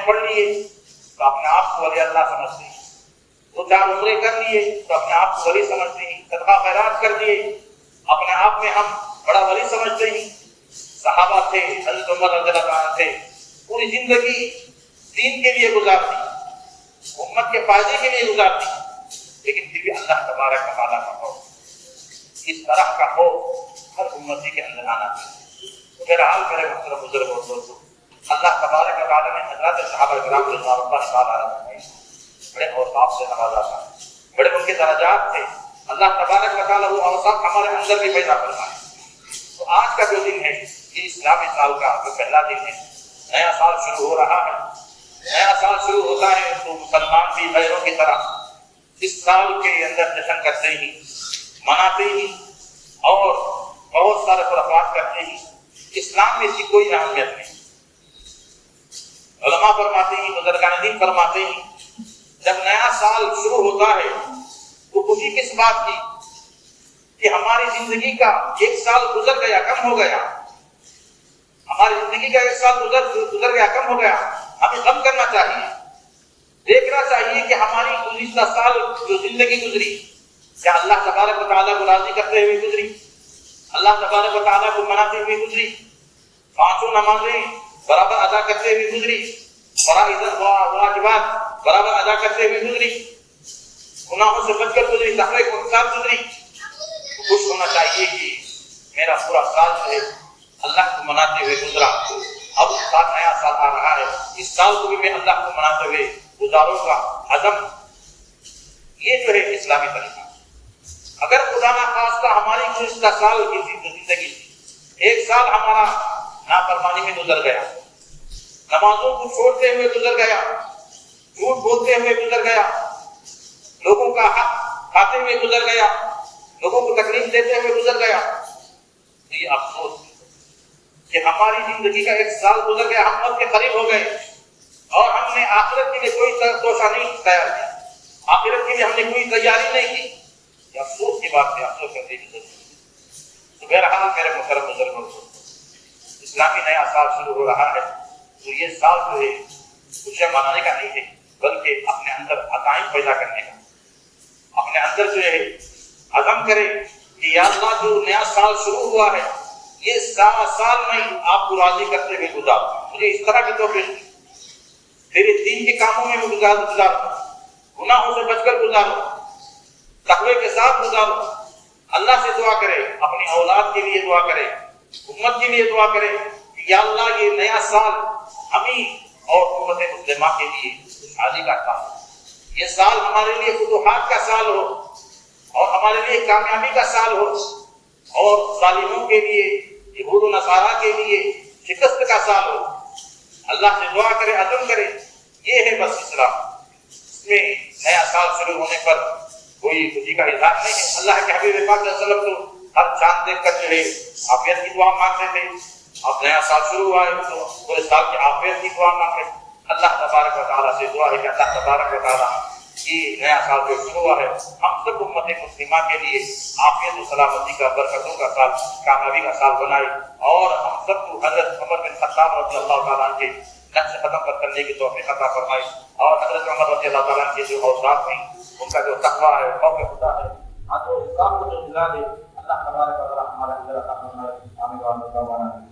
پڑھ لیے تو اپنے آپ کو ولی اللہ سمجھتے ہیں، 2-4 عمرے کر لیے تو اپنے آپ کو ولی سمجھتے ہیں، صدقہ خیرات کر لیے اپنے آپ میں ہم بڑا ولی سمجھتے ہیں۔ صحابہ تھے، حضرت عمر رضی اللہ عنہ تھے، پوری زندگی دین کے لیے گزارتی، امت کے فائدے کے لیے گزارتی، لیکن پھر بھی اللہ تبارک و تعالیٰ کا خوف، اس طرح کا خوف ہر امتی کے اندر آنا چاہیے۔ تو بہرحال میرے محترم بزرگ اور دوستوں، اللہ تبارک و تعالیٰ نے حضرات صحابہ کرام رضوان اللہ تعالیٰ عنہ بڑے اوصاف سے نوازا تھا، بڑے ان کے درجات تھے، اللہ تبارک و تعالیٰ وہ اوصاف ہمارے اندر بھی پیدا فرمائے۔ تو آج کا جو دن ہے یہ اسلامی سال کا جو پہلا دن ہے، نیا سال شروع ہو رہا ہے، نیا سال شروع ہوتا ہے تو مسلمان بھی غیروں کی طرح اس سال کے اندر جشن کرتے ہی مناتے ہی اور بہت سارے خرافات کرتے ہی۔ اسلام میں اس کی کوئی اہمیت نہیں۔ علماء فرماتے ہیں، بزرگان دین فرماتے ہیں، جب نیا سال شروع ہوتا ہے تو خوشی کس بات کی کہ ہماری زندگی کا 1 سال گزر گیا، کم ہو گیا، ہماری زندگی کا 1 سال گزر گیا، کم ہو گیا۔ ہمیں غم کرنا چاہیے، دیکھنا چاہیے کہ ہماری گزشتہ سال جو زندگی گزری کیا اللہ تبارک و تعالیٰ کو راضی کرتے ہوئے گزری، اللہ تبارک و تعالیٰ کو مناتے ہوئے گزری، 5 نمازیں برابر ادا کرتے ہوئے گزری، فرائض واجبات برابر ادا کرتے ہوئے گزری، گناہوں سے بچ کر گزری، تقوی کے ساتھ گزری۔ خوش ہونا چاہیے کہ میرا پورا سال جو ہے اللہ کو مناتے ہوئے گزرا، اب نیا سال آ رہا ہے، اس سال کو بھی میں اللہ کو مناتے ہوئے گزاروں کا عزم، یہ جو ہے اسلامی طریقہ۔ اگر خدا نہ خواستہ ہماری گزشتہ سال کی زندگی 1 سال ہمارا نافرمانی میں گزر گیا، نمازوں کو چھوڑتے ہوئے گزر گیا، جھوٹ بولتے ہوئے گزر گیا، لوگوں کا حق کھاتے ہوئے گزر گیا، لوگوں کو تکلیف دیتے ہوئے گزر گیا، تو یہ افسوس کہ ہماری زندگی کا 1 سال گزر گیا، ہم موت کے قریب ہو گئے اور ہم نے آخرت کے لیے کوئی توشہ نہیں تیار کیا، آخرت کے لیے ہم نے کوئی تیاری نہیں کی۔ یہ افسوس کی بات ہے، افسوس کرنے کی ضرورت ہے۔ تو بہرحال میرے محترم بزرگوں، اسلامی نیا سال شروع ہو رہا ہے تو یہ سال جو ہے خوشیاں منانے کا نہیں ہے، بلکہ اپنے اندر عزائم پیدا کرنے کا، اپنے اندر جو ہے عزم کرے کہ یا اللہ جو نیا سال شروع ہوا ہے یہ سال میں آپ کو راضی کرتے ہوئے گزارو، مجھے اس طرح کی توفیق دی، تیرے دین کے کاموں میں گزارو، گناہوں سے بچ کر گزارو، تقوی کے ساتھ گزارو۔ اللہ سے دعا کرے، اپنی اولاد کے لیے دعا کرے، امت کے لیے دعا کرے کہ یا اللہ یہ نیا سال ہمیں اور امت مسلمہ کے لیے خوشحالی کا سال ہو، یہ سال ہمارے لیے فتوحات کا سال ہو اور ہمارے لیے کامیابی کا سال ہو اور ظالموں کے لیے، یہود و نصارہ کے لیے شکست کا سال ہو۔ اللہ سے دعا کرے، عزم کرے، یہ ہے بس اسلام۔ اس میں نیا سال شروع ہونے پر کوئی خوشی کا اظہار نہیں ہے۔ اللہ کے حبیب پاک صلی اللہ علیہ وسلم تو ہر چاند دیکھ کر جو ہے عافیت کی دعا مانگتے تھے، اب نیا سال شروع ہوا ہے تو پورے سال کی عافیت کی دعا مانگتے۔ اللہ تبارک و تعالیٰ سے دعا ہے کہ اللہ تبارک و تعالیٰ یہ نیا سال جو شروع ہوا ہے ہم سب امت مسلمہ کے لیے عافیت و سلامتی کا، برکتوں کا سال، کامیابی کا سال بنائے اور ہم سب کو حضرت عمر بن خطاب رضی اللہ تعالیٰ عنہ کے نقش قدم پر چلنے کی توفیق عطا فرمائے اور حضرت عمر رضی اللہ تعالیٰ عنہ کے جو اوصاف ہیں، ان کا جو تقویٰ ہے، خوف خدا ہے، اسلام کو جو ملا دے، اللہ تبارک و تعالیٰ ہمارے اندر عطا فرمائے۔ آمین و آمین۔